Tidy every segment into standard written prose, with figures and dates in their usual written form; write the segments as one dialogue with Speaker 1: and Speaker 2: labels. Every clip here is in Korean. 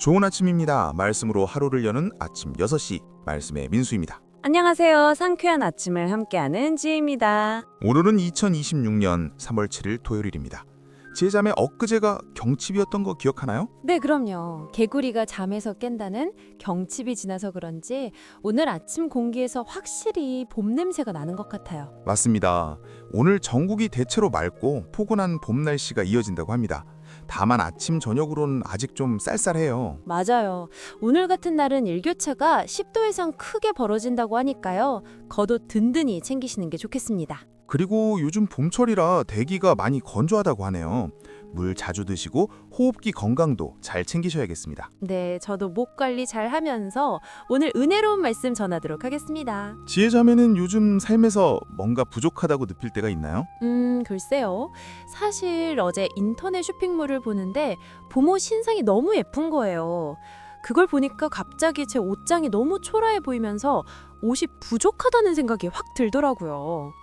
Speaker 1: 좋은 아침입니다. 말씀으로 하루를 여는 아침 6시 말씀의 민수입니다.
Speaker 2: 안녕하세요. 상쾌한 아침을 함께하는 지혜입니다.
Speaker 1: 오늘은 2026년 3월 7일 토요일입니다. 제 잠에 엊그제가 경칩이었던 거 기억하나요?
Speaker 3: 네, 그럼요. 개구리가 잠에서 깬다는 경칩이 지나서 그런지 오늘 아침 공기에서 확실히 봄 냄새가 나는 것 같아요.
Speaker 1: 맞습니다. 오늘 전국이 대체로 맑고 포근한 봄 날씨가 이어진다고 합니다. 다만 아침 저녁으로는 아직 좀 쌀쌀해요.
Speaker 3: 맞아요. 오늘 같은 날은 일교차가 10도 이상 크게 벌어진다고 하니까요. 겉옷 든든히 챙기시는 게 좋겠습니다.
Speaker 1: 그리고 요즘 봄철이라 대기가 많이 건조하다고 하네요. 물 자주 드시고 호흡기 건강도 잘 챙기셔야겠습니다.
Speaker 3: 네, 저도 목 관리 잘 하면서 오늘 은혜로운 말씀 전하도록 하겠습니다.
Speaker 1: 지혜자매는 요즘 삶에서 뭔가 부족하다고 느낄 때가 있나요?
Speaker 3: 글쎄요. 사실 어제 인터넷 쇼핑몰을 보는데 부모 신상이 너무 예쁜 거예요. 그걸 보니까 갑자기 제 옷장이 너무 초라해 보이면서 옷이 부족하다는 생각이 확 들더라고요.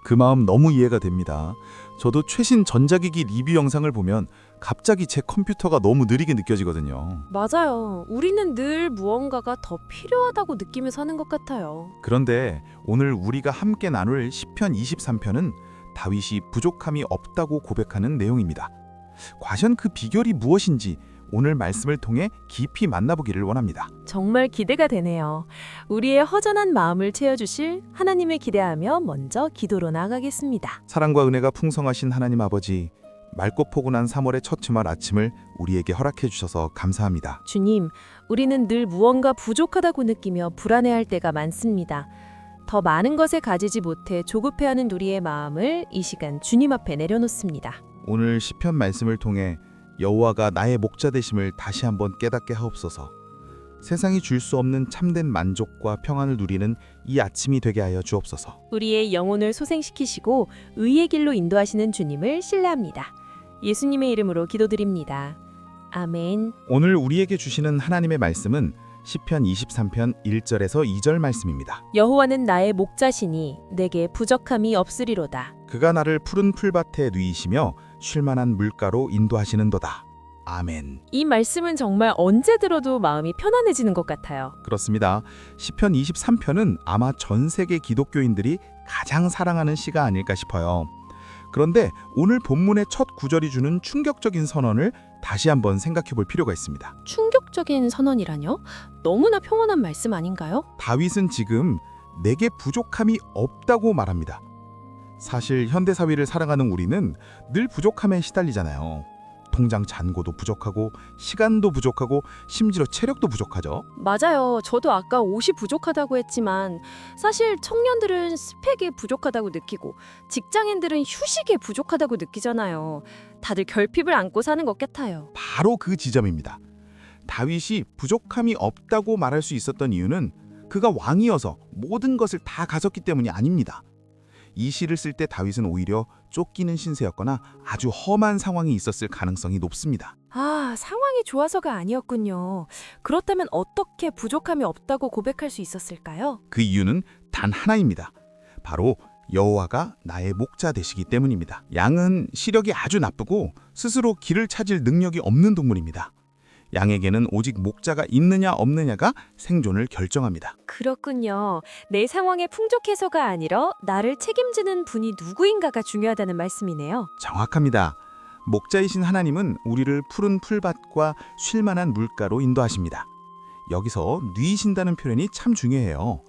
Speaker 1: 그 마음 너무 이해가 됩니다. 저도 최신 전자기기 리뷰 영상을 보면 갑자기 제 컴퓨터가 너무 느리게 느껴지거든요.
Speaker 3: 맞아요. 우리는 늘 무언가가 더 필요하다고 느끼며 사는 것 같아요.
Speaker 1: 그런데 오늘 우리가 함께 나눌 시편 23편은 다윗이 부족함이 없다고 고백하는 내용입니다. 과연 그 비결이 무엇인지 오늘 말씀을 통해 깊이 만나보기를 원합니다.
Speaker 3: 정말 기대가 되네요. 우리의 허전한 마음을 채워주실 하나님을 기대하며 먼저 기도로 나아가겠습니다.
Speaker 1: 사랑과 은혜가 풍성하신 하나님 아버지, 맑고 포근한 3월의 첫 주말 아침을 우리에게 허락해 주셔서 감사합니다.
Speaker 3: 주님, 우리는 늘 무언가 부족하다고 느끼며 불안해할 때가 많습니다. 더 많은 것을 가지지 못해 조급해하는 우리의 마음을 이 시간 주님 앞에 내려놓습니다.
Speaker 1: 오늘 시편 말씀을 통해 여호와가 나의 목자 되심을 다시 한번 깨닫게 하옵소서. 세상이 줄 수 없는 참된 만족과 평안을 누리는 이 아침이 되게 하여 주옵소서.
Speaker 3: 우리의 영혼을 소생시키시고 의의 길로 인도하시는 주님을 신뢰합니다. 예수님의 이름으로 기도드립니다. 아멘.
Speaker 1: 오늘 우리에게 주시는 하나님의 말씀은 시편 23편 1절에서 2절 말씀입니다.
Speaker 3: 여호와는 나의 목자시니 내게 부족함이 없으리로다.
Speaker 1: 그가 나를 푸른 풀밭에 누이시며 쉴만한 물가로 인도하시는도다. 아멘.
Speaker 3: 이 말씀은 정말 언제 들어도 마음이 편안해지는 것 같아요.
Speaker 1: 그렇습니다. 시편 23편은 아마 전 세계 기독교인들이 가장 사랑하는 시가 아닐까 싶어요. 그런데 오늘 본문의 첫 구절이 주는 충격적인 선언을 다시 한번 생각해 볼 필요가 있습니다.
Speaker 3: 충격적인 선언이라뇨? 너무나 평온한 말씀 아닌가요?
Speaker 1: 다윗은 지금 내게 부족함이 없다고 말합니다. 사실 현대 사회를 살아가는 우리는 늘 부족함에 시달리잖아요. 통장 잔고도 부족하고 시간도 부족하고 심지어 체력도 부족하죠.
Speaker 3: 맞아요. 저도 아까 옷이 부족하다고 했지만 사실 청년들은 스펙이 부족하다고 느끼고 직장인들은 휴식에 부족하다고 느끼잖아요. 다들 결핍을 안고 사는 것 같아요.
Speaker 1: 바로 그 지점입니다. 다윗이 부족함이 없다고 말할 수 있었던 이유는 그가 왕이어서 모든 것을 다 가졌기 때문이 아닙니다. 이 시를 쓸 때 다윗은 오히려 쫓기는 신세였거나 아주 험한 상황이 있었을 가능성이 높습니다.
Speaker 3: 상황이 좋아서가 아니었군요. 그렇다면 어떻게 부족함이 없다고 고백할 수 있었을까요?
Speaker 1: 그 이유는 단 하나입니다. 바로 여호와가 나의 목자 되시기 때문입니다. 양은 시력이 아주 나쁘고 스스로 길을 찾을 능력이 없는 동물입니다. 양에게는 오직 목자가 있느냐 없느냐가 생존을 결정합니다.
Speaker 3: 그렇군요. 내 상황에 풍족해서가 아니라 나를 책임지는 분이 누구인가가 중요하다는 말씀이네요.
Speaker 1: 정확합니다. 목자이신 하나님은 우리를 푸른 풀밭과 쉴만한 물가로 인도하십니다. 여기서 누이신다는 표현이 참 중요해요.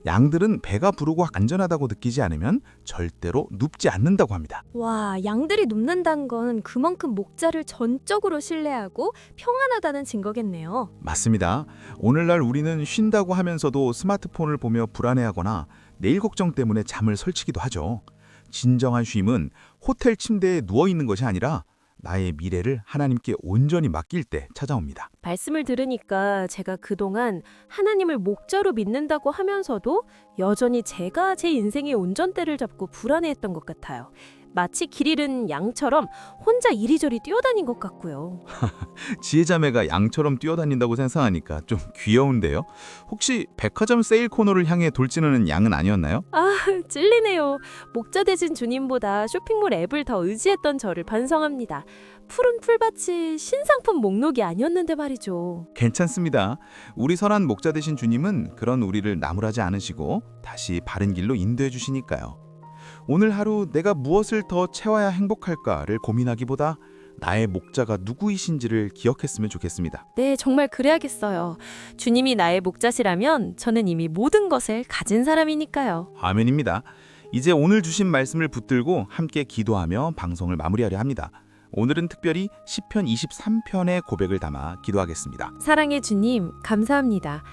Speaker 1: 양들은 배가 부르고 안전하다고 느끼지 않으면 절대로 눕지 않는다고 합니다.
Speaker 4: 와, 양들이 눕는다는 건 그만큼 목자를 전적으로 신뢰하고 평안하다는 증거겠네요.
Speaker 1: 맞습니다. 오늘날 우리는 쉰다고 하면서도 스마트폰을 보며 불안해하거나 내일 걱정 때문에 잠을 설치기도 하죠. 진정한 쉼은 호텔 침대에 누워있는 것이 아니라 나의 미래를 하나님께 온전히 맡길 때 찾아옵니다.
Speaker 3: 말씀을 들으니까 제가 그동안 하나님을 목자로 믿는다고 하면서도 여전히 제가 제 인생의 운전대를 잡고 불안해했던 것 같아요. 마치 길 잃은 양처럼 혼자 이리저리 뛰어다닌 것 같고요.
Speaker 1: 지혜자매가 양처럼 뛰어다닌다고 생각하니까 좀 귀여운데요. 혹시 백화점 세일 코너를 향해 돌진하는 양은 아니었나요?
Speaker 3: 찔리네요. 목자 대신 주님보다 쇼핑몰 앱을 더 의지했던 저를 반성합니다. 푸른 풀밭이 신상품 목록이 아니었는데 말이죠.
Speaker 1: 괜찮습니다. 우리 선한 목자 되신 주님은 그런 우리를 나무라지 않으시고 다시 바른 길로 인도해 주시니까요. 오늘 하루 내가 무엇을 더 채워야 행복할까를 고민하기보다 나의 목자가 누구이신지를 기억했으면 좋겠습니다.
Speaker 3: 네, 정말 그래야겠어요. 주님이 나의 목자시라면 저는 이미 모든 것을 가진 사람이니까요.
Speaker 1: 아멘입니다. 이제 오늘 주신 말씀을 붙들고 함께 기도하며 방송을 마무리하려 합니다. 오늘은 특별히 시편 23편의 고백을 담아 기도하겠습니다.
Speaker 3: 사랑의 주님, 감사합니다.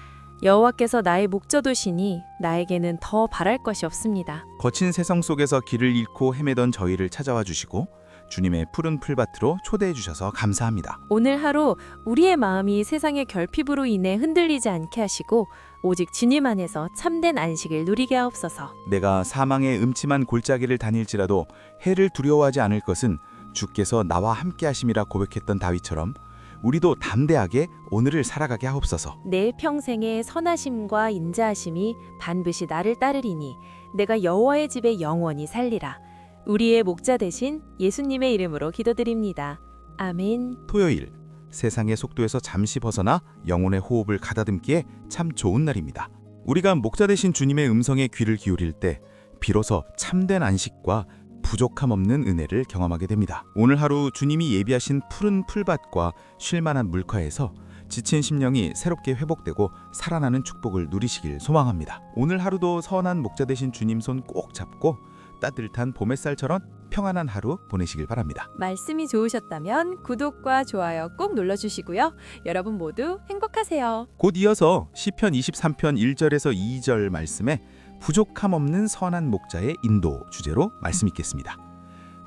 Speaker 3: 여호와께서 나의 목자도시니 나에게는 더 바랄 것이 없습니다.
Speaker 1: 거친 세상 속에서 길을 잃고 헤매던 저희를 찾아와 주시고 주님의 푸른 풀밭으로 초대해 주셔서 감사합니다.
Speaker 3: 오늘 하루 우리의 마음이 세상의 결핍으로 인해 흔들리지 않게 하시고 오직 주님 안에서 참된 안식을 누리게 하옵소서.
Speaker 1: 내가 사망의 음침한 골짜기를 다닐지라도 해를 두려워하지 않을 것은 주께서 나와 함께 하심이라 고백했던 다윗처럼 우리도 담대하게 오늘을 살아가게 하옵소서.
Speaker 3: 내 평생의 선하심과 인자하심이 반드시 나를 따르리니 내가 여호와의 집에 영원히 살리라. 우리의 목자 되신 예수님의 이름으로 기도드립니다. 아멘.
Speaker 1: 토요일, 세상의 속도에서 잠시 벗어나 영혼의 호흡을 가다듬기에 참 좋은 날입니다. 우리가 목자 되신 주님의 음성에 귀를 기울일 때 비로소 참된 안식과 부족함 없는 은혜를 경험하게 됩니다. 오늘 하루 주님이 예비하신 푸른 풀밭과 쉴만한 물가에서 지친 심령이 새롭게 회복되고 살아나는 축복을 누리시길 소망합니다. 오늘 하루도 선한 목자 되신 주님 손 꼭 잡고 따뜻한 봄 햇살처럼 평안한 하루 보내시길 바랍니다.
Speaker 3: 말씀이 좋으셨다면 구독과 좋아요 꼭 눌러주시고요. 여러분 모두 행복하세요.
Speaker 1: 곧 이어서 시편 23편 1절에서 2절 말씀에 부족함 없는 선한 목자의 인도 주제로 말씀 읽겠습니다.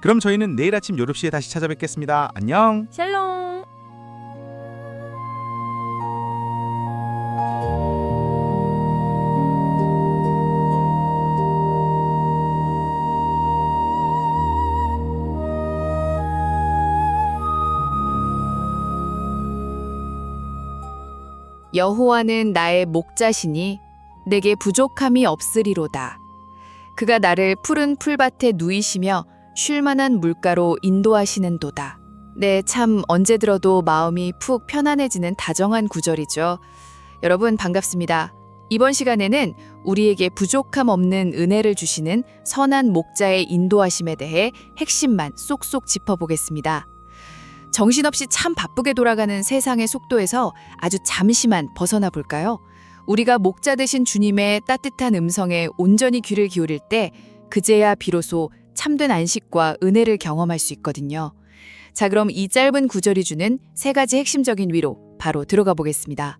Speaker 1: 그럼 저희는 내일 아침 7시에 다시 찾아뵙겠습니다. 안녕.
Speaker 3: 샬롬.
Speaker 5: 여호와는 나의 목자시니 내게 부족함이 없으리로다. 그가 나를 푸른 풀밭에 누이시며 쉴만한 물가로 인도하시는도다. 네, 참 언제 들어도 마음이 푹 편안해지는 다정한 구절이죠. 여러분 반갑습니다. 이번 시간에는 우리에게 부족함 없는 은혜를 주시는 선한 목자의 인도하심에 대해 핵심만 쏙쏙 짚어보겠습니다. 정신없이 참 바쁘게 돌아가는 세상의 속도에서 아주 잠시만 벗어나 볼까요? 우리가 목자 되신 주님의 따뜻한 음성에 온전히 귀를 기울일 때 그제야 비로소 참된 안식과 은혜를 경험할 수 있거든요. 자, 그럼 이 짧은 구절이 주는 3가지 핵심적인 위로 바로 들어가 보겠습니다.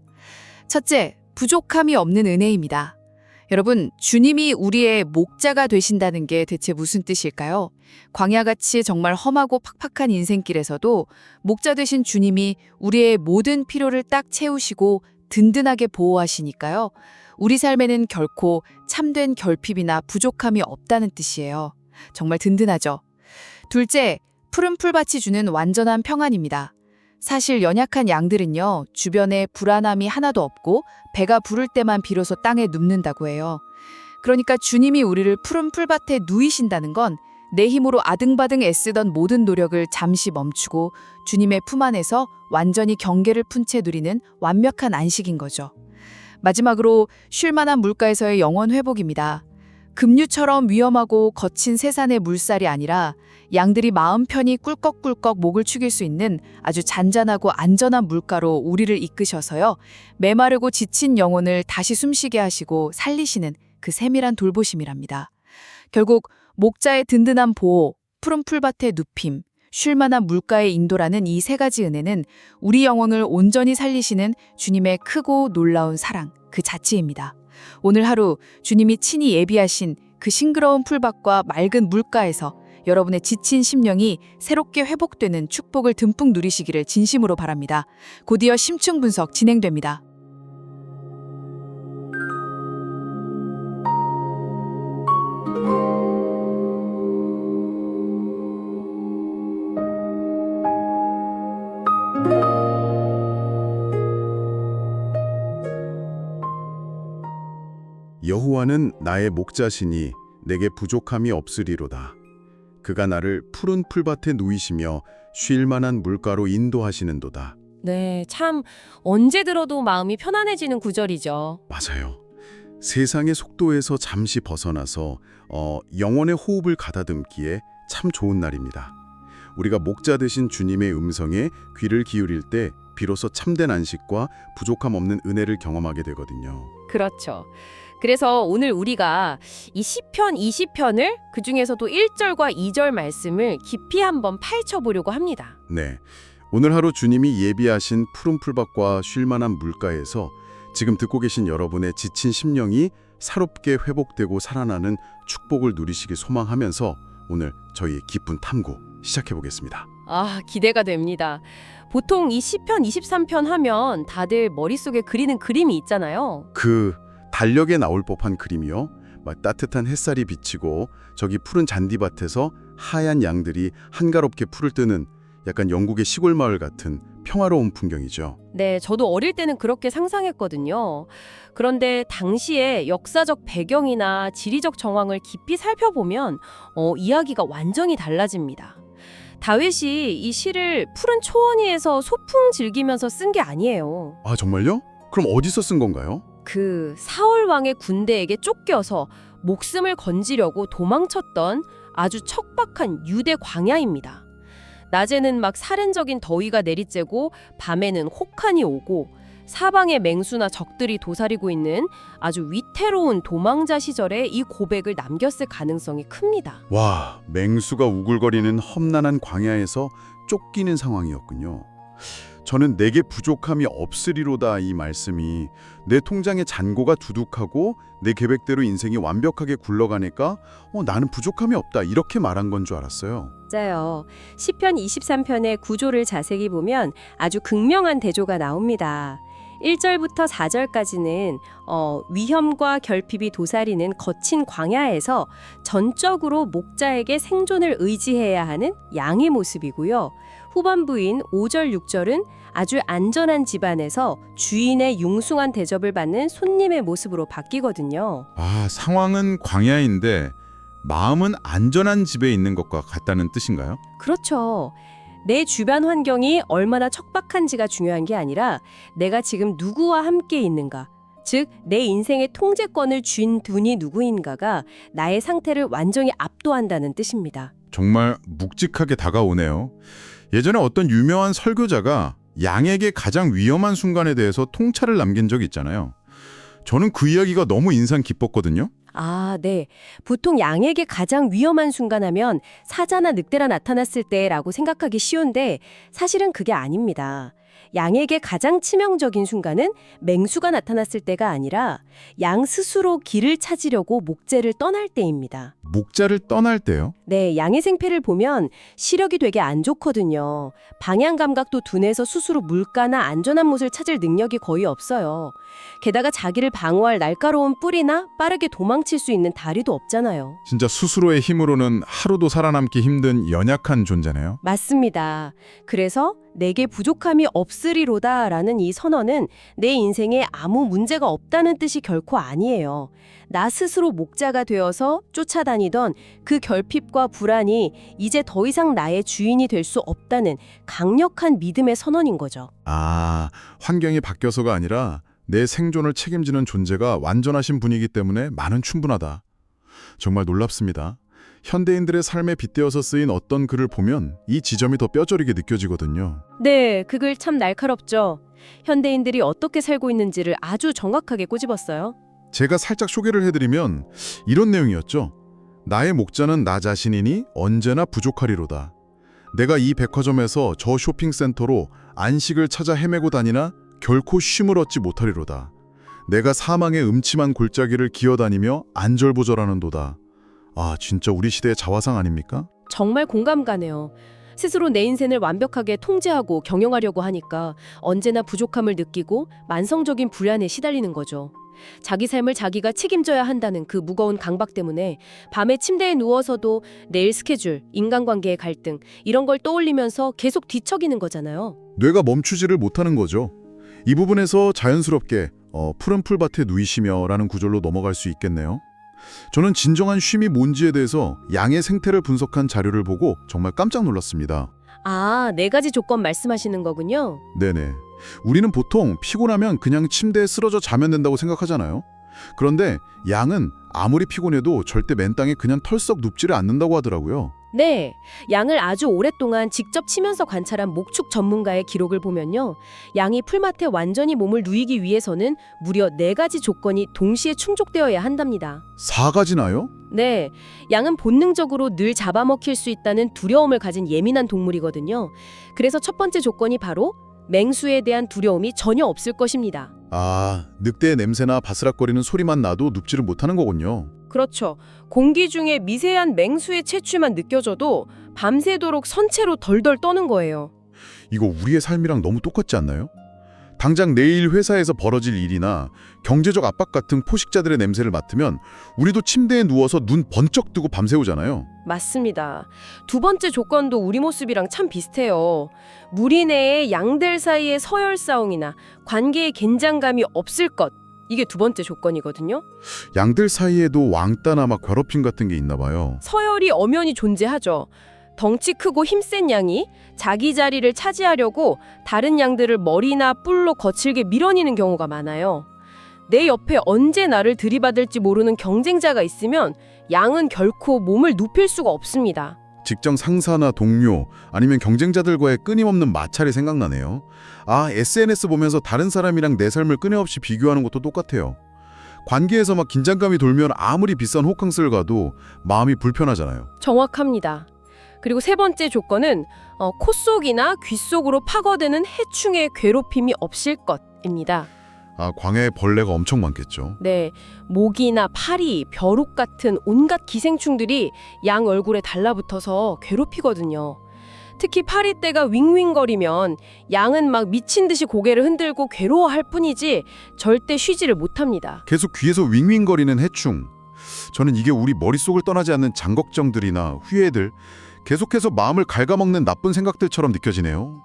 Speaker 5: 첫째, 부족함이 없는 은혜입니다. 여러분, 주님이 우리의 목자가 되신다는 게 대체 무슨 뜻일까요? 광야같이 정말 험하고 팍팍한 인생길에서도 목자 되신 주님이 우리의 모든 필요를 딱 채우시고 든든하게 보호하시니까요. 우리 삶에는 결코 참된 결핍이나 부족함이 없다는 뜻이에요. 정말 든든하죠. 둘째, 푸른 풀밭이 주는 완전한 평안입니다. 사실 연약한 양들은요, 주변에 불안함이 하나도 없고 배가 부를 때만 비로소 땅에 눕는다고 해요. 그러니까 주님이 우리를 푸른 풀밭에 누이신다는 건 내 힘으로 아등바등 애쓰던 모든 노력을 잠시 멈추고 주님의 품 안에서 완전히 경계를 푼 채 누리는 완벽한 안식인 거죠. 마지막으로 쉴만한 물가에서의 영원 회복입니다. 급류처럼 위험하고 거친 세산의 물살이 아니라 양들이 마음 편히 꿀꺽꿀꺽 목을 축일 수 있는 아주 잔잔하고 안전한 물가로 우리를 이끄셔서요. 메마르고 지친 영혼을 다시 숨쉬게 하시고 살리시는 그 세밀한 돌보심이랍니다. 결국 목자의 든든한 보호, 푸른 풀밭의 눕힘, 쉴만한 물가의 인도라는 이 3가지 은혜는 우리 영혼을 온전히 살리시는 주님의 크고 놀라운 사랑, 그 자체입니다. 오늘 하루 주님이 친히 예비하신 그 싱그러운 풀밭과 맑은 물가에서 여러분의 지친 심령이 새롭게 회복되는 축복을 듬뿍 누리시기를 진심으로 바랍니다. 곧이어 심층 분석 진행됩니다.
Speaker 6: 여호와는 나의 목자시니 내게 부족함이 없으리로다. 그가 나를 푸른 풀밭에 누이시며 쉴 만한 물가로 인도하시는도다.
Speaker 3: 네, 참 언제 들어도 마음이 편안해지는 구절이죠.
Speaker 6: 맞아요. 세상의 속도에서 잠시 벗어나서 영혼의 호흡을 가다듬기에 참 좋은 날입니다. 우리가 목자 되신 주님의 음성에 귀를 기울일 때 비로소 참된 안식과 부족함 없는 은혜를 경험하게 되거든요.
Speaker 3: 그렇죠. 그래서 오늘 우리가 이 시편 20편을 그중에서도 1절과 2절 말씀을 깊이 한번 파헤쳐보려고 합니다.
Speaker 6: 네, 오늘 하루 주님이 예비하신 푸른 풀밭과 쉴 만한 물가에서 지금 듣고 계신 여러분의 지친 심령이 사롭게 회복되고 살아나는 축복을 누리시길 소망하면서 오늘 저희의 기쁜 탐구 시작해 보겠습니다.
Speaker 3: 아, 기대가 됩니다. 보통 이 시편 23편 하면 다들 머릿속에 그리는 그림이 있잖아요.
Speaker 6: 그 달력에 나올 법한 그림이요. 막 따뜻한 햇살이 비치고 저기 푸른 잔디밭에서 하얀 양들이 한가롭게 풀을 뜨는 약간 영국의 시골 마을 같은 평화로운 풍경이죠.
Speaker 3: 네, 저도 어릴 때는 그렇게 상상했거든요. 그런데 당시의 역사적 배경이나 지리적 정황을 깊이 살펴보면 이야기가 완전히 달라집니다. 다윗이 이 시를 푸른 초원위에서 소풍 즐기면서 쓴 게 아니에요.
Speaker 6: 아, 정말요? 그럼 어디서 쓴 건가요?
Speaker 3: 그 사울 왕의 군대에게 쫓겨서 목숨을 건지려고 도망쳤던 아주 척박한 유대 광야입니다. 낮에는 막 살인적인 더위가 내리쬐고 밤에는 혹한이 오고 사방에 맹수나 적들이 도사리고 있는 아주 위태로운 도망자 시절에 이 고백을 남겼을 가능성이 큽니다.
Speaker 6: 와, 맹수가 우글거리는 험난한 광야에서 쫓기는 상황이었군요. 저는 내게 부족함이 없으리로다 이 말씀이 내 통장의 잔고가 두둑하고 내 계획대로 인생이 완벽하게 굴러가니까 나는 부족함이 없다 이렇게 말한 건 줄 알았어요.
Speaker 2: 맞아요. 시편 23편의 구조를 자세히 보면 아주 극명한 대조가 나옵니다. 1절부터 4절까지는 위험과 결핍이 도사리는 거친 광야에서 전적으로 목자에게 생존을 의지해야 하는 양의 모습이고요. 후반부인 5절, 6절은 아주 안전한 집안에서 주인의 융숭한 대접을 받는 손님의 모습으로 바뀌거든요.
Speaker 7: 아, 상황은 광야인데 마음은 안전한 집에 있는 것과 같다는 뜻인가요?
Speaker 2: 그렇죠. 내 주변 환경이 얼마나 척박한지가 중요한 게 아니라 내가 지금 누구와 함께 있는가, 즉 내 인생의 통제권을 쥔 분이 누구인가가 나의 상태를 완전히 압도한다는 뜻입니다.
Speaker 7: 정말 묵직하게 다가오네요. 예전에 어떤 유명한 설교자가 양에게 가장 위험한 순간에 대해서 통찰을 남긴 적이 있잖아요. 저는 그 이야기가 너무 인상 깊었거든요.
Speaker 2: 아, 네. 보통 양에게 가장 위험한 순간 하면 사자나 늑대가 나타났을 때라고 생각하기 쉬운데 사실은 그게 아닙니다. 양에게 가장 치명적인 순간은 맹수가 나타났을 때가 아니라 양 스스로 길을 찾으려고 목재를 떠날 때입니다.
Speaker 7: 목자를 떠날 때요?
Speaker 2: 네, 양의 생패를 보면 시력이 되게 안 좋거든요. 방향 감각도 둔해서 스스로 물가나 안전한 곳을 찾을 능력이 거의 없어요. 게다가 자기를 방어할 날카로운 뿔이나 빠르게 도망칠 수 있는 다리도 없잖아요.
Speaker 7: 진짜 스스로의 힘으로는 하루도 살아남기 힘든 연약한 존재네요.
Speaker 2: 맞습니다. 그래서 내게 부족함이 없으리로다 라는 이 선언은 내 인생에 아무 문제가 없다는 뜻이 결코 아니에요. 나 스스로 목자가 되어서 쫓아다니던 그 결핍과 불안이 이제 더 이상 나의 주인이 될 수 없다는 강력한 믿음의 선언인 거죠.
Speaker 7: 아, 환경이 바뀌어서가 아니라 내 생존을 책임지는 존재가 완전하신 분이기 때문에 나는 충분하다. 정말 놀랍습니다. 현대인들의 삶에 빗대어서 쓰인 어떤 글을 보면 이 지점이 더 뼈저리게 느껴지거든요.
Speaker 2: 네, 그 글 참 날카롭죠. 현대인들이 어떻게 살고 있는지를 아주 정확하게 꼬집었어요.
Speaker 7: 제가 살짝 소개를 해드리면 이런 내용이었죠. 나의 목자는 나 자신이니 언제나 부족하리로다. 내가 이 백화점에서 저 쇼핑센터로 안식을 찾아 헤매고 다니나 결코 쉼을 얻지 못하리로다. 내가 사망의 음침한 골짜기를 기어다니며 안절부절하는도다. 아, 진짜 우리 시대의 자화상 아닙니까?
Speaker 2: 정말 공감 가네요. 스스로 내 인생을 완벽하게 통제하고 경영하려고 하니까 언제나 부족함을 느끼고 만성적인 불안에 시달리는 거죠. 자기 삶을 자기가 책임져야 한다는 그 무거운 강박 때문에 밤에 침대에 누워서도 내일 스케줄, 인간관계의 갈등 이런 걸 떠올리면서 계속 뒤척이는 거잖아요.
Speaker 7: 뇌가 멈추지를 못하는 거죠. 이 부분에서 자연스럽게 푸른 풀밭에 누이시며라는 구절로 넘어갈 수 있겠네요. 저는 진정한 쉼이 뭔지에 대해서 양의 생태를 분석한 자료를 보고 정말 깜짝 놀랐습니다.
Speaker 2: 아, 4가지 조건 말씀하시는 거군요.
Speaker 7: 네네. 우리는 보통 피곤하면 그냥 침대에 쓰러져 자면 된다고 생각하잖아요. 그런데 양은 아무리 피곤해도 절대 맨 땅에 그냥 털썩 눕지를 않는다고 하더라고요.
Speaker 2: 네, 양을 아주 오랫동안 직접 치면서 관찰한 목축 전문가의 기록을 보면요. 양이 풀밭에 완전히 몸을 누이기 위해서는 무려 4가지 조건이 동시에 충족되어야 한답니다.
Speaker 7: 4가지나요?
Speaker 2: 네, 양은 본능적으로 늘 잡아먹힐 수 있다는 두려움을 가진 예민한 동물이거든요. 그래서 첫 번째 조건이 바로 맹수에 대한 두려움이 전혀 없을 것입니다.
Speaker 7: 아, 늑대의 냄새나 바스락거리는 소리만 나도 눕지를 못하는 거군요.
Speaker 2: 그렇죠. 공기 중에 미세한 맹수의 채취만 느껴져도 밤새도록 선체로 덜덜 떠는 거예요.
Speaker 7: 이거 우리의 삶이랑 너무 똑같지 않나요? 당장 내일 회사에서 벌어질 일이나 경제적 압박 같은 포식자들의 냄새를 맡으면 우리도 침대에 누워서 눈 번쩍 뜨고 밤새우잖아요.
Speaker 2: 맞습니다. 두 번째 조건도 우리 모습이랑 참 비슷해요. 무리 내에 양들 사이의 서열싸움이나 관계의 긴장감이 없을 것. 이게 두 번째 조건이거든요.
Speaker 7: 양들 사이에도 왕따나 막 괴롭힘 같은 게 있나 봐요.
Speaker 2: 서열이 엄연히 존재하죠. 덩치 크고 힘센 양이 자기 자리를 차지하려고 다른 양들을 머리나 뿔로 거칠게 밀어내는 경우가 많아요. 내 옆에 언제 나를 들이받을지 모르는 경쟁자가 있으면 양은 결코 몸을 눕힐 수가 없습니다.
Speaker 7: 직장 상사나 동료 아니면 경쟁자들과의 끊임없는 마찰이 생각나네요. 아, SNS 보면서 다른 사람이랑 내 삶을 끊임없이 비교하는 것도 똑같아요. 관계에서 막 긴장감이 돌면 아무리 비싼 호캉스를 가도 마음이 불편하잖아요.
Speaker 2: 정확합니다. 그리고 세 번째 조건은 코 속이나 귀 속으로 파고드는 해충의 괴롭힘이 없을 것입니다.
Speaker 7: 아, 광야에 벌레가 엄청 많겠죠.
Speaker 2: 네, 모기나 파리, 벼룩 같은 온갖 기생충들이 양 얼굴에 달라붙어서 괴롭히거든요. 특히 파리떼가 윙윙거리면 양은 막 미친 듯이 고개를 흔들고 괴로워할 뿐이지 절대 쉬지를 못합니다.
Speaker 7: 계속 귀에서 윙윙거리는 해충. 저는 이게 우리 머릿속을 떠나지 않는 장걱정들이나 후예들, 계속해서 마음을 갉아먹는 나쁜 생각들처럼 느껴지네요.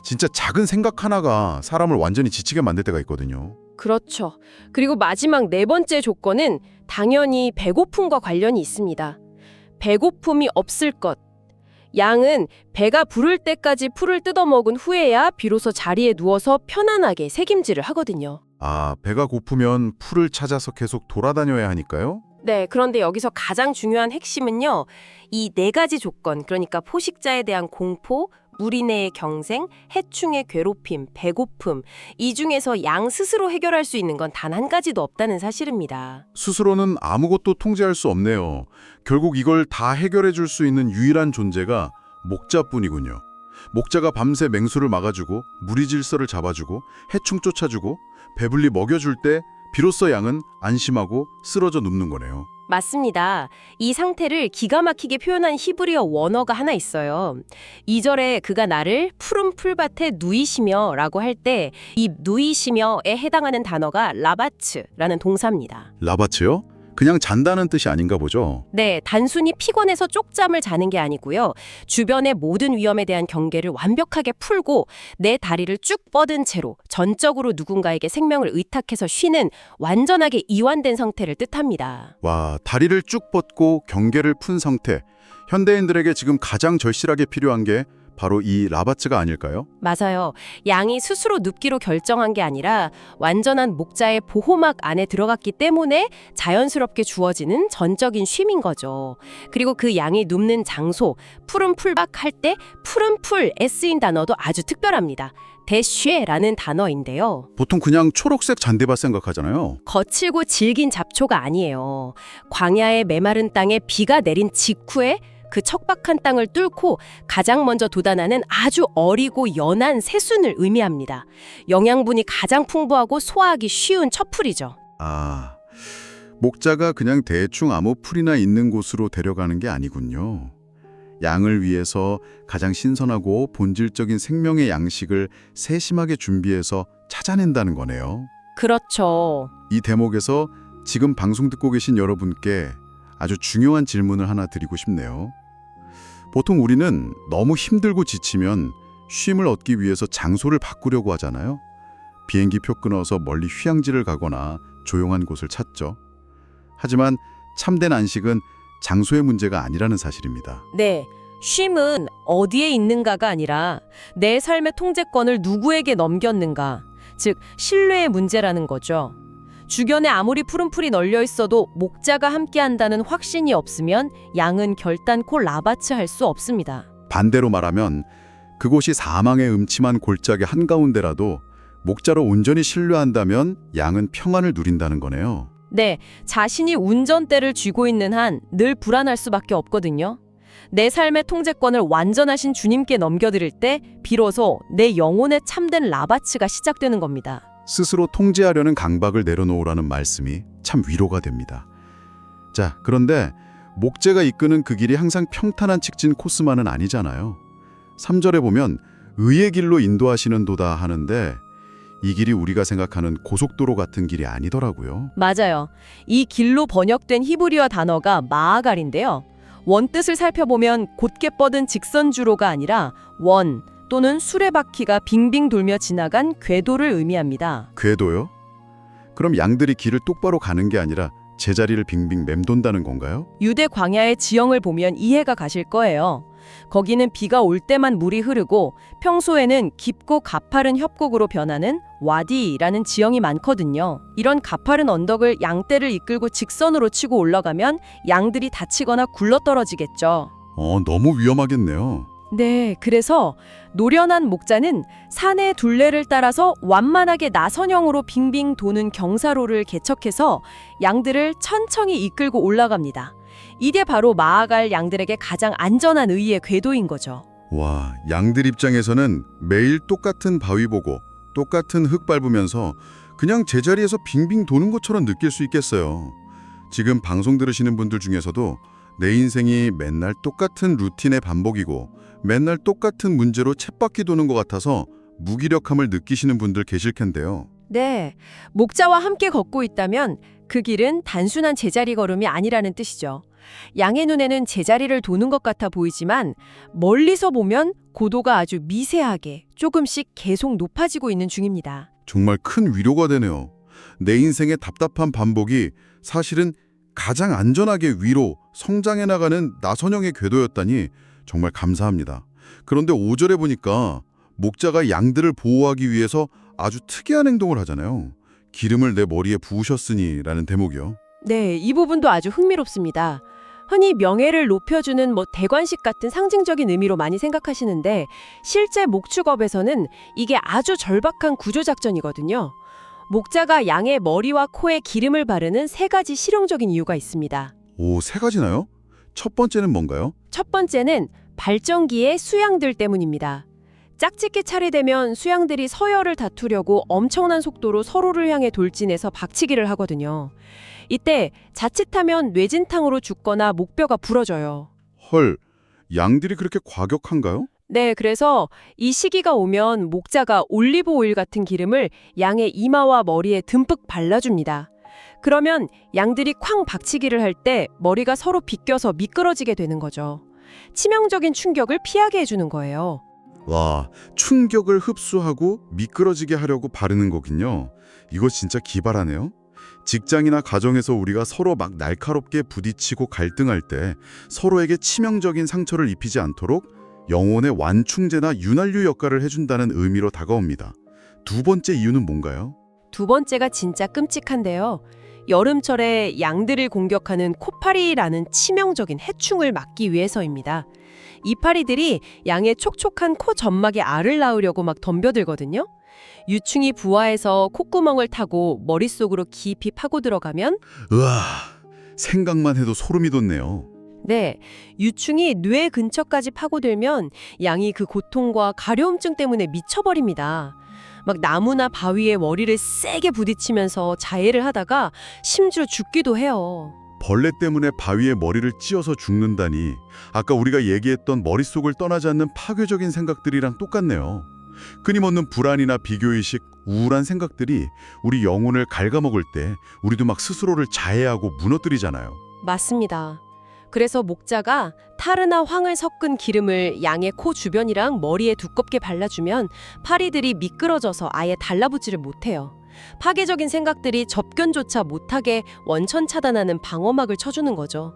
Speaker 7: 진짜 작은 생각 하나가 사람을 완전히 지치게 만들 때가 있거든요.
Speaker 2: 그렇죠. 그리고 마지막 4번째 조건은 당연히 배고픔과 관련이 있습니다. 배고픔이 없을 것. 양은 배가 부를 때까지 풀을 뜯어먹은 후에야 비로소 자리에 누워서 편안하게 새김질을 하거든요.
Speaker 7: 아, 배가 고프면 풀을 찾아서 계속 돌아다녀야 하니까요?
Speaker 2: 네, 그런데 여기서 가장 중요한 핵심은요. 이 4가지 조건, 그러니까 포식자에 대한 공포, 무리 내의 경생, 해충의 괴롭힘, 배고픔, 이 중에서 양 스스로 해결할 수 있는 건 단 한 가지도 없다는 사실입니다.
Speaker 7: 스스로는 아무것도 통제할 수 없네요. 결국 이걸 다 해결해 줄 수 있는 유일한 존재가 목자뿐이군요. 목자가 밤새 맹수를 막아주고 무리 질서를 잡아주고 해충 쫓아주고 배불리 먹여줄 때 비로소 양은 안심하고 쓰러져 눕는 거네요.
Speaker 2: 맞습니다. 이 상태를 기가 막히게 표현한 히브리어 원어가 하나 있어요. 2절에 그가 나를 푸른 풀밭에 누이시며 라고 할 때 이 누이시며에 해당하는 단어가 라바츠라는 동사입니다.
Speaker 7: 라바츠요? 그냥 잔다는 뜻이 아닌가 보죠.
Speaker 2: 네, 단순히 피곤해서 쪽잠을 자는 게 아니고요. 주변의 모든 위험에 대한 경계를 완벽하게 풀고 내 다리를 쭉 뻗은 채로 전적으로 누군가에게 생명을 의탁해서 쉬는 완전하게 이완된 상태를 뜻합니다.
Speaker 7: 와, 다리를 쭉 뻗고 경계를 푼 상태. 현대인들에게 지금 가장 절실하게 필요한 게 바로 이 라바츠가 아닐까요?
Speaker 2: 맞아요. 양이 스스로 눕기로 결정한 게 아니라 완전한 목자의 보호막 안에 들어갔기 때문에 자연스럽게 주어지는 전적인 쉼인 거죠. 그리고 그 양이 눕는 장소, 푸른 풀밭 할 때 푸른 풀에 쓰인 단어도 아주 특별합니다. 대쉬라는 단어인데요.
Speaker 7: 보통 그냥 초록색 잔디밭 생각하잖아요.
Speaker 2: 거칠고 질긴 잡초가 아니에요. 광야의 메마른 땅에 비가 내린 직후에 그 척박한 땅을 뚫고 가장 먼저 돋아나는 아주 어리고 연한 새순을 의미합니다. 영양분이 가장 풍부하고 소화하기 쉬운 첫 풀이죠.
Speaker 7: 아, 목자가 그냥 대충 아무 풀이나 있는 곳으로 데려가는 게 아니군요. 양을 위해서 가장 신선하고 본질적인 생명의 양식을 세심하게 준비해서 찾아낸다는 거네요.
Speaker 2: 그렇죠.
Speaker 7: 이 대목에서 지금 방송 듣고 계신 여러분께 아주 중요한 질문을 하나 드리고 싶네요. 보통 우리는 너무 힘들고 지치면 쉼을 얻기 위해서 장소를 바꾸려고 하잖아요.
Speaker 6: 비행기표 끊어서 멀리 휴양지를 가거나 조용한 곳을 찾죠. 하지만 참된 안식은 장소의 문제가 아니라는 사실입니다.
Speaker 2: 네, 쉼은 어디에 있는가가 아니라 내 삶의 통제권을 누구에게 넘겼는가, 즉 신뢰의 문제라는 거죠. 주변에 아무리 푸른 풀이 널려 있어도 목자가 함께한다는 확신이 없으면 양은 결단코 라바츠할 수 없습니다.
Speaker 6: 반대로 말하면 그곳이 사망의 음침한 골짜기 한가운데라도 목자로 온전히 신뢰한다면 양은 평안을 누린다는 거네요.
Speaker 2: 네, 자신이 운전대를 쥐고 있는 한 늘 불안할 수밖에 없거든요. 내 삶의 통제권을 완전하신 주님께 넘겨드릴 때 비로소 내 영혼의 참된 라바츠가 시작되는 겁니다.
Speaker 6: 스스로 통제하려는 강박을 내려놓으라는 말씀이 참 위로가 됩니다. 자, 그런데 목재가 이끄는 그 길이 항상 평탄한 직진 코스만은 아니잖아요. 3절에 보면 의의 길로 인도하시는 도다 하는데 이 길이 우리가 생각하는 고속도로 같은 길이 아니더라고요.
Speaker 2: 맞아요. 이 길로 번역된 히브리어 단어가 마아갈인데요. 원뜻을 살펴보면 곧게 뻗은 직선주로가 아니라 원 또는 수레바퀴가 빙빙 돌며 지나간 궤도를 의미합니다.
Speaker 6: 궤도요? 그럼 양들이 길을 똑바로 가는 게 아니라 제자리를 빙빙 맴돈다는 건가요?
Speaker 2: 유대 광야의 지형을 보면 이해가 가실 거예요. 거기는 비가 올 때만 물이 흐르고 평소에는 깊고 가파른 협곡으로 변하는 와디라는 지형이 많거든요. 이런 가파른 언덕을 양떼를 이끌고 직선으로 치고 올라가면 양들이 다치거나 굴러떨어지겠죠.
Speaker 6: 너무 위험하겠네요.
Speaker 2: 네, 그래서 노련한 목자는 산의 둘레를 따라서 완만하게 나선형으로 빙빙 도는 경사로를 개척해서 양들을 천천히 이끌고 올라갑니다. 이게 바로 마아갈 양들에게 가장 안전한 의의 궤도인 거죠.
Speaker 6: 와, 양들 입장에서는 매일 똑같은 바위 보고 똑같은 흙 밟으면서 그냥 제자리에서 빙빙 도는 것처럼 느낄 수 있겠어요. 지금 방송 들으시는 분들 중에서도 내 인생이 맨날 똑같은 루틴의 반복이고 맨날 똑같은 문제로 쳇바퀴 도는 것 같아서 무기력함을 느끼시는 분들 계실 텐데요.
Speaker 2: 네, 목자와 함께 걷고 있다면 그 길은 단순한 제자리 걸음이 아니라는 뜻이죠. 양의 눈에는 제자리를 도는 것 같아 보이지만 멀리서 보면 고도가 아주 미세하게 조금씩 계속 높아지고 있는 중입니다.
Speaker 6: 정말 큰 위로가 되네요. 내 인생의 답답한 반복이 사실은 가장 안전하게 위로 성장해 나가는 나선형의 궤도였다니 정말 감사합니다. 그런데 5절에 보니까 목자가 양들을 보호하기 위해서 아주 특이한 행동을 하잖아요. 기름을 내 머리에 부으셨으니 라는 대목이요.
Speaker 2: 네, 이 부분도 아주 흥미롭습니다. 흔히 명예를 높여주는 대관식 같은 상징적인 의미로 많이 생각하시는데 실제 목축업에서는 이게 아주 절박한 구조작전이거든요. 목자가 양의 머리와 코에 기름을 바르는 3가지 실용적인 이유가 있습니다.
Speaker 6: 오, 3가지나요? 첫 번째는 뭔가요?
Speaker 2: 첫 번째는 발전기의 수양들 때문입니다. 짝짓기 차례되면 수양들이 서열을 다투려고 엄청난 속도로 서로를 향해 돌진해서 박치기를 하거든요. 이때 자칫하면 뇌진탕으로 죽거나 목뼈가 부러져요.
Speaker 6: 헐, 양들이 그렇게 과격한가요?
Speaker 2: 네, 그래서 이 시기가 오면 목자가 올리브 오일 같은 기름을 양의 이마와 머리에 듬뿍 발라줍니다. 그러면 양들이 쾅 박치기를 할 때 머리가 서로 비껴서 미끄러지게 되는 거죠. 치명적인 충격을 피하게 해주는 거예요.
Speaker 6: 와, 충격을 흡수하고 미끄러지게 하려고 바르는 거군요. 이거 진짜 기발하네요. 직장이나 가정에서 우리가 서로 막 날카롭게 부딪히고 갈등할 때 서로에게 치명적인 상처를 입히지 않도록 영혼의 완충제나 윤활유 역할을 해준다는 의미로 다가옵니다. 두 번째 이유는 뭔가요?
Speaker 2: 두 번째가 진짜 끔찍한데요. 여름철에 양들을 공격하는 코파리라는 치명적인 해충을 막기 위해서입니다. 이 파리들이 양의 촉촉한 코 점막에 알을 낳으려고 막 덤벼들거든요. 유충이 부화해서 콧구멍을 타고 머릿속으로 깊이 파고 들어가면
Speaker 6: 으아, 생각만 해도 소름이 돋네요.
Speaker 2: 네, 유충이 뇌 근처까지 파고들면 양이 그 고통과 가려움증 때문에 미쳐버립니다. 막 나무나 바위에 머리를 세게 부딪히면서 자해를 하다가 심지어 죽기도 해요.
Speaker 6: 벌레 때문에 바위에 머리를 찧어서 죽는다니 아까 우리가 얘기했던 머릿속을 떠나지 않는 파괴적인 생각들이랑 똑같네요. 끊임없는 불안이나 비교의식, 우울한 생각들이 우리 영혼을 갉아먹을 때 우리도 막 스스로를 자해하고 무너뜨리잖아요.
Speaker 2: 맞습니다. 그래서 목자가 타르나 황을 섞은 기름을 양의 코 주변이랑 머리에 두껍게 발라주면 파리들이 미끄러져서 아예 달라붙지를 못해요. 파괴적인 생각들이 접견조차 못하게 원천 차단하는 방어막을 쳐주는 거죠.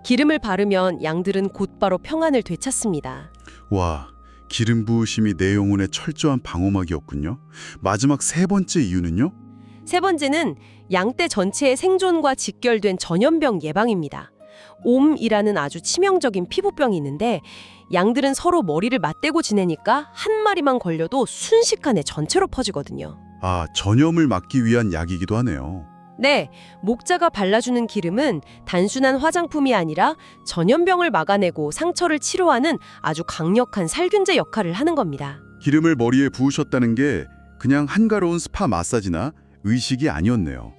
Speaker 2: 기름을 바르면 양들은 곧바로 평안을 되찾습니다.
Speaker 6: 와, 기름 부으심이 내 영혼의 철저한 방어막이었군요. 마지막 세 번째 이유는요?
Speaker 2: 세 번째는 양떼 전체의 생존과 직결된 전염병 예방입니다. 옴이라는 아주 치명적인 피부병이 있는데 양들은 서로 머리를 맞대고 지내니까 한 마리만 걸려도 순식간에 전체로 퍼지거든요.
Speaker 6: 아, 전염을 막기 위한 약이기도 하네요.
Speaker 2: 네, 목자가 발라주는 기름은 단순한 화장품이 아니라 전염병을 막아내고 상처를 치료하는 아주 강력한 살균제 역할을 하는 겁니다.
Speaker 6: 기름을 머리에 부으셨다는 게 그냥 한가로운 스파 마사지나 의식이 아니었네요.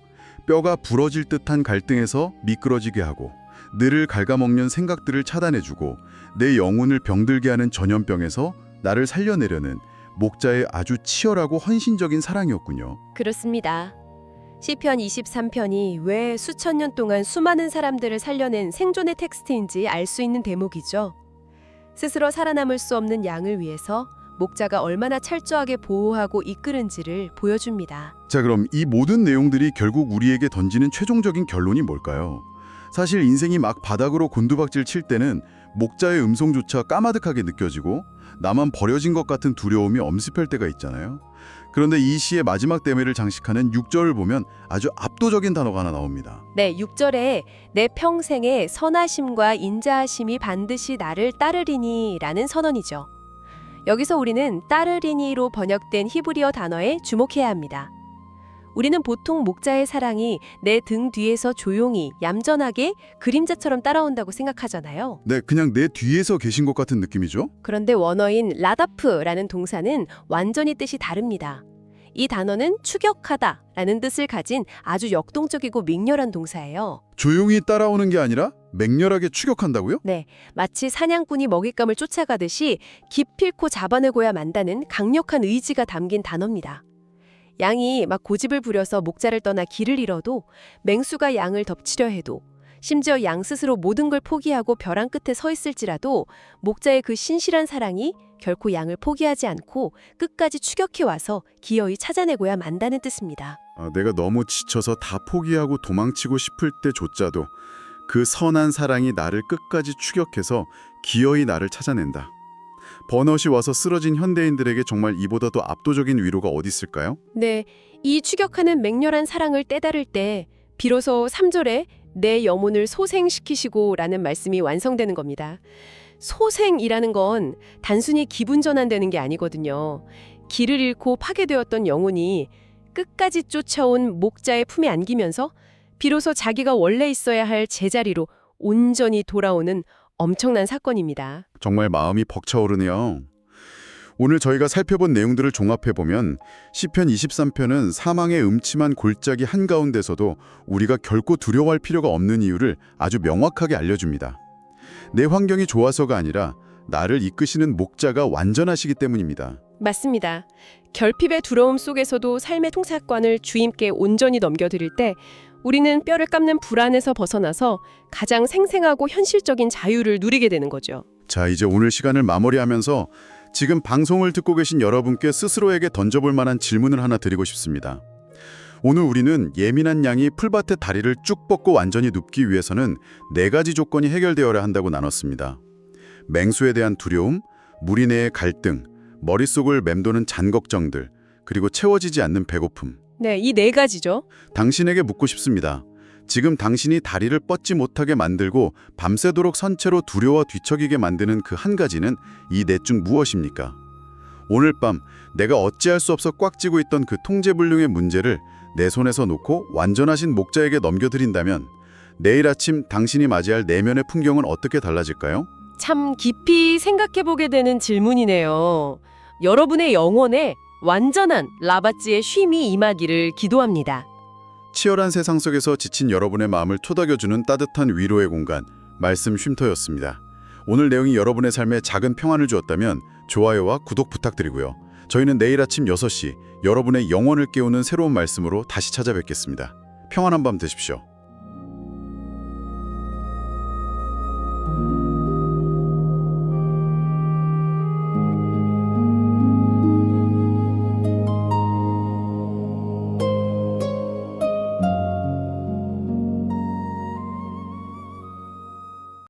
Speaker 6: 뼈가 부러질 듯한 갈등에서 미끄러지게 하고 뇌를 갉아먹는 생각들을 차단해주고 내 영혼을 병들게 하는 전염병에서 나를 살려내려는 목자의 아주 치열하고 헌신적인 사랑이었군요.
Speaker 2: 그렇습니다. 시편 23편이 왜 수천 년 동안 수많은 사람들을 살려낸 생존의 텍스트인지 알 수 있는 대목이죠. 스스로 살아남을 수 없는 양을 위해서 목자가 얼마나 철저하게 보호하고 이끄는지를 보여줍니다.
Speaker 6: 자, 그럼 이 모든 내용들이 결국 우리에게 던지는 최종적인 결론이 뭘까요? 사실 인생이 막 바닥으로 곤두박질 칠 때는 목자의 음성조차 까마득하게 느껴지고 나만 버려진 것 같은 두려움이 엄습할 때가 있잖아요. 그런데 이 시의 마지막 대매를 장식하는 6절을 보면 아주 압도적인 단어가 하나 나옵니다.
Speaker 2: 네, 6절에 내 평생에 선하심과 인자하심이 반드시 나를 따르리니 라는 선언이죠. 여기서 우리는 따르리니로 번역된 히브리어 단어에 주목해야 합니다. 우리는 보통 목자의 사랑이 내 등 뒤에서 조용히 얌전하게 그림자처럼 따라온다고 생각하잖아요.
Speaker 6: 네, 그냥 내 뒤에서 계신 것 같은 느낌이죠?
Speaker 2: 그런데 원어인 라다프라는 동사는 완전히 뜻이 다릅니다. 이 단어는 추격하다라는 뜻을 가진 아주 역동적이고 맹렬한 동사예요.
Speaker 6: 조용히 따라오는 게 아니라 맹렬하게 추격한다고요?
Speaker 2: 네, 마치 사냥꾼이 먹잇감을 쫓아가듯이 기필코 잡아내고야 만다는 강력한 의지가 담긴 단어입니다. 양이 막 고집을 부려서 목자를 떠나 길을 잃어도 맹수가 양을 덮치려 해도 심지어 양 스스로 모든 걸 포기하고 벼랑 끝에 서 있을지라도 목자의 그 신실한 사랑이 결코 양을 포기하지 않고 끝까지 추격해 와서 기어이 찾아내고야 만다는 뜻입니다.
Speaker 6: 내가 너무 지쳐서 다 포기하고 도망치고 싶을 때조차도 그 선한 사랑이 나를 끝까지 추격해서 기어이 나를 찾아낸다. 버너시 와서 쓰러진 현대인들에게 정말 이보다 더 압도적인 위로가 어디 있을까요?
Speaker 2: 네, 이 추격하는 맹렬한 사랑을 깨달을 때 비로소 3절에 내 영혼을 소생시키시고 라는 말씀이 완성되는 겁니다. 소생이라는 건 단순히 기분 전환되는 게 아니거든요. 길을 잃고 파괴되었던 영혼이 끝까지 쫓아온 목자의 품에 안기면서 비로소 자기가 원래 있어야 할 제자리로 온전히 돌아오는 엄청난 사건입니다.
Speaker 6: 정말 마음이 벅차오르네요. 오늘 저희가 살펴본 내용들을 종합해보면 시편 23편은 사망의 음침한 골짜기 한가운데서도 우리가 결코 두려워할 필요가 없는 이유를 아주 명확하게 알려줍니다. 내 환경이 좋아서가 아니라 나를 이끄시는 목자가 완전하시기 때문입니다.
Speaker 2: 맞습니다. 결핍의 두려움 속에서도 삶의 통찰관을 주님께 온전히 넘겨드릴 때 우리는 뼈를 깎는 불안에서 벗어나서 가장 생생하고 현실적인 자유를 누리게 되는 거죠.
Speaker 6: 자, 이제 오늘 시간을 마무리하면서 지금 방송을 듣고 계신 여러분께 스스로에게 던져볼 만한 질문을 하나 드리고 싶습니다. 오늘 우리는 예민한 양이 풀밭에 다리를 쭉 뻗고 완전히 눕기 위해서는 4가지 조건이 해결되어야 한다고 나눴습니다. 맹수에 대한 두려움, 무리 내의 갈등, 머릿속을 맴도는 잔걱정들, 그리고 채워지지 않는 배고픔.
Speaker 2: 네, 이 4가지죠.
Speaker 6: 당신에게 묻고 싶습니다. 지금 당신이 다리를 뻗지 못하게 만들고 밤새도록 선체로 두려워 뒤척이게 만드는 그 한 가지는 이 넷 중 무엇입니까? 오늘 밤 내가 어찌할 수 없어 꽉 쥐고 있던 그 통제불능의 문제를 내 손에서 놓고 완전하신 목자에게 넘겨드린다면 내일 아침 당신이 맞이할 내면의 풍경은 어떻게 달라질까요?
Speaker 2: 참 깊이 생각해보게 되는 질문이네요. 여러분의 영혼에 완전한 라바찌의 쉼이 임하기를 기도합니다.
Speaker 6: 치열한 세상 속에서 지친 여러분의 마음을 토닥여주는 따뜻한 위로의 공간, 말씀 쉼터였습니다. 오늘 내용이 여러분의 삶에 작은 평안을 주었다면 좋아요와 구독 부탁드리고요. 저희는 내일 아침 6시 여러분의 영혼을 깨우는 새로운 말씀으로 다시 찾아뵙겠습니다. 평안한 밤 되십시오.